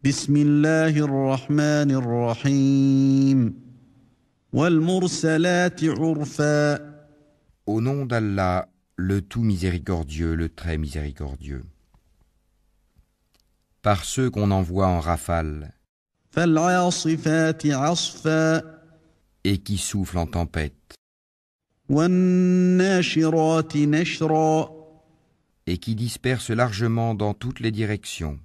بسم الله الرحمن الرحيم والمرسلات عرفا. Au nom d'Allah, le tout miséricordieux, le très miséricordieux. Par ceux qu'on envoie en rafale فالعاصفات عصفا et qui soufflent en tempête والناشرات نشرا et qui dispersent largement dans toutes les directions.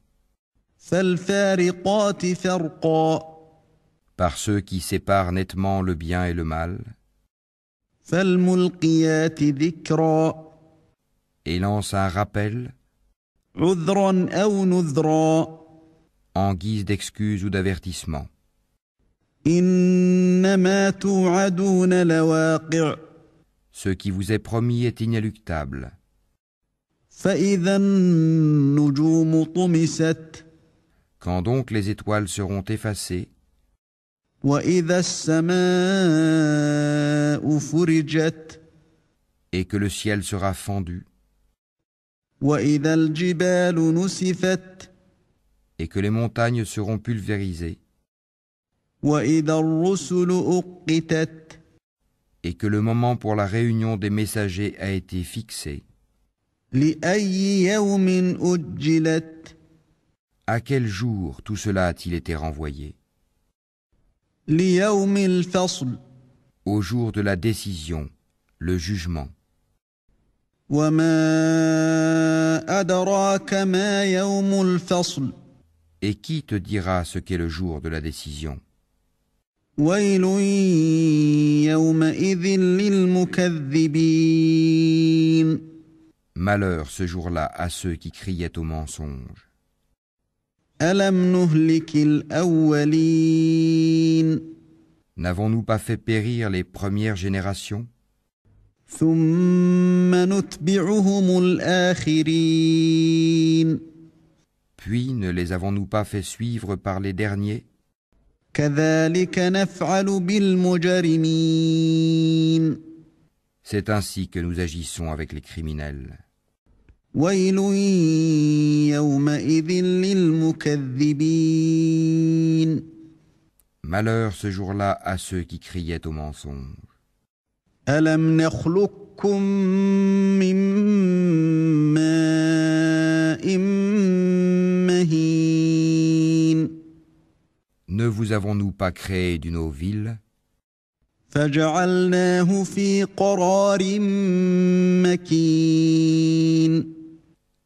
فالفارقات فرقا Par ceux qui séparent nettement le bien et le mal فالملقيات ذكرا et lancent un rappel عذرا أو نذرا en guise d'excuse ou d'avertissement. إنما توعدون لواقع Ce qui vous est promis est inéluctable. فإذا النجوم طمست Quand donc les étoiles seront effacées وإذا السماء فرجت et que le ciel sera fendu وإذا الجبال نسفت et que les montagnes seront pulvérisées وإذا الرسل أقتت et que le moment pour la réunion des messagers a été fixé, لأي يوم أجلت à quel jour tout cela a-t-il été renvoyé? ليوم الفصل Au jour de la décision, le jugement. وما أدراك ما يوم الفصل Et qui te dira ce qu'est le jour de la décision? ويل يومئذ للمكذبين Malheur ce jour-là à ceux qui criaient au mensonge. ألم نهلك الأولين N'avons-nous pas fait périr les premières générations? ثم نتبعهم الآخرين Puis ne les avons-nous pas fait suivre par les derniers? كذلك نفعل بالمجرمين C'est ainsi que nous agissons avec les criminels. ويل يومئذ للمكذبين Malheur ce jour-là à ceux qui criaient au mensonge. ألم نخلقكم من ماء مهين Ne vous avons-nous pas créé d'une eau vive فجعلناه في قرار مكين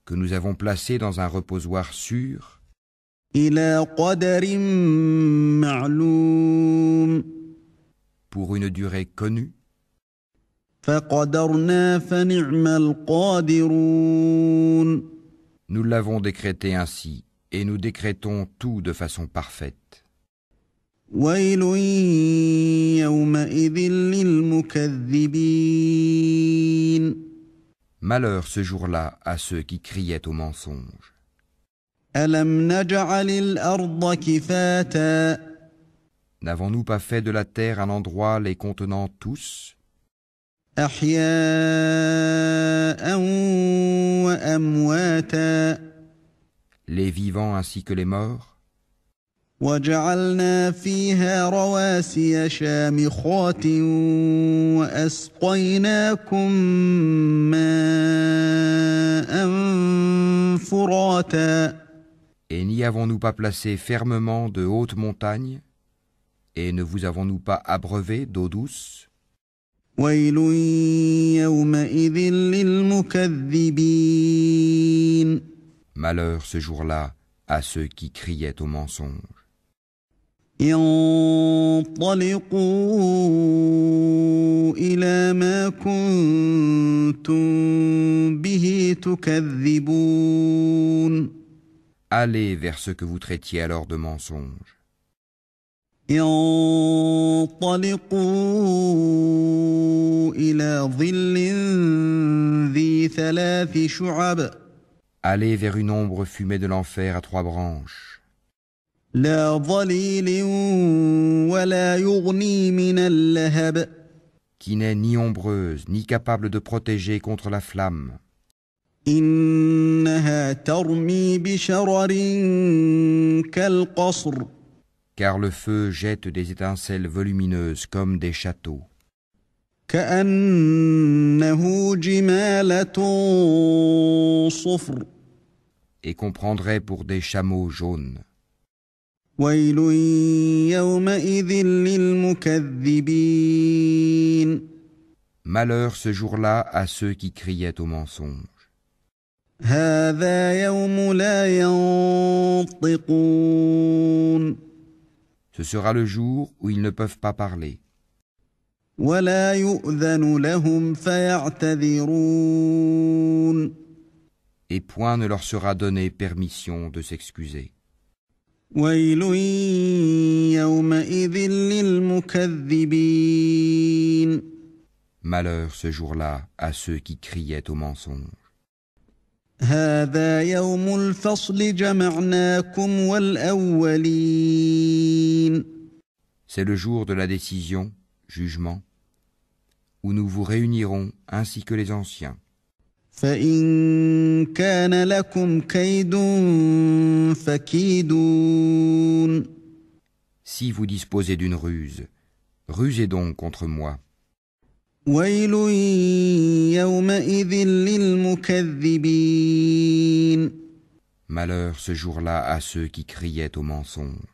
que nous avons placé dans un reposoir sûr إلى قدر معلوم pour une durée connue? فقدرنا فنعم القادرون Nous l'avons décrété ainsi et nous décrétons tout de façon parfaite. ويل يومئذ للمكذبين Malheur ce jour-là à ceux qui criaient au mensonge. ألم نجعل الأرض كفاتا N'avons-nous pas fait de la terre un endroit les contenant tous, أحياء وأمواتا les vivants ainsi que les morts? وجعلنا فيها رواسي شامخات وأسقيناكم ماء فراتا Et n'y avons-nous pas placé fermement de hautes montagnes? Et ne vous avons-nous pas abreuvé d'eau douce? ويل يومئذ للمكذبين Malheur ce jour-là à ceux qui criaient au mensonge. انطلقوا إلى ما كنتم به تكذبون Allez vers ce que vous traitiez alors de mensonge. انطلقوا إلى ظل ذي ثلاث شعب Allez vers une ombre fumée de l'enfer à 3 branches, لا ظليل ولا يغني من اللهب qui n'est ni ombreuse, ni capable de protéger contre la flamme, إنها ترمي بشرر كالقصر car le feu jette des étincelles volumineuses comme des châteaux, كأنه جمالة صفر et qu'on prendrait pour des chameaux jaunes. ويل يومئذ للمكذبين Malheur ce jour-là à ceux qui criaient au mensonge. هذا يوم لا ينطقون Ce sera le jour où ils ne peuvent pas parler, ولا يؤذن لهم فيعتذرون et point ne leur sera donné permission de s'excuser. ويل يومئذ للمكذبين Malheur ce jour-là à ceux qui criaient au mensonge. هذا يوم الفصل جمعناكم والأولين C'est le jour de la décision, jugement, où nous vous réunirons ainsi que les anciens. فإن كان لكم كيد فكيدون Si vous disposez d'une ruse, rusez donc contre moi. ويل يومئذ للمكذبين Malheur ce jour-là à ceux qui criaient au mensonge.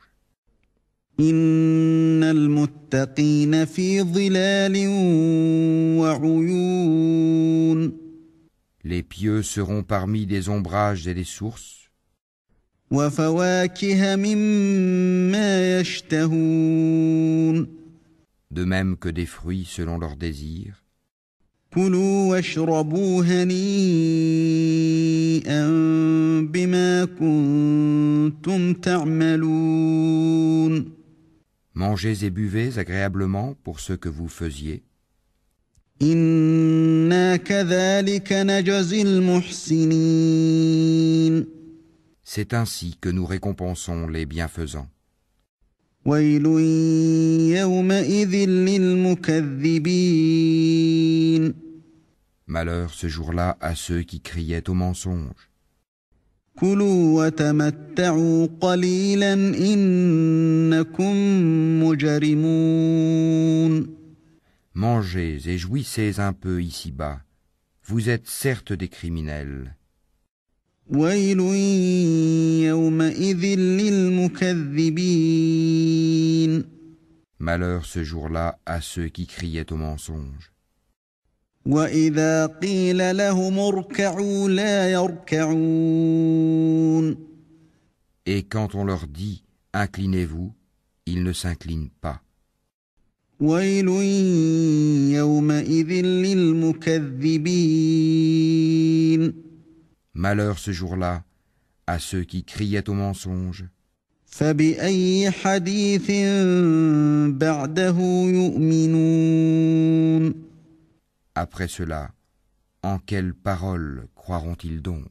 إن المتقين في ظلال وعيون Les pieux seront parmi des ombrages et des sources, وفواكه مما يشتهون de même que des fruits selon leurs désirs. كلوا واشربوا هنيئا بما كنتم تعملون Mangez et buvez agréablement pour ce que vous faisiez. إنا كذلك نجزي المحسنين C'est ainsi que nous récompensons les bienfaisants. ويل يومئذ للمكذبين Malheur ce jour-là à ceux qui criaient au mensonge. كلوا وتمتعوا قليلا إنكم مجرمون Mangez et jouissez un peu ici-bas. Vous êtes certes des criminels. ويل يومئذ للمكذبين Malheur ce jour-là à ceux qui criaient au mensonge. وإذا قيل لهم اركعوا لا يركعون Et quand on leur dit « Inclinez-vous », ils ne s'inclinent pas. ويل يومئذ للمكذبين Malheur ce jour-là à ceux qui criaient au mensonge. فبأي حديث بعده يؤمنون Après cela, en quelle parole croiront-ils donc ?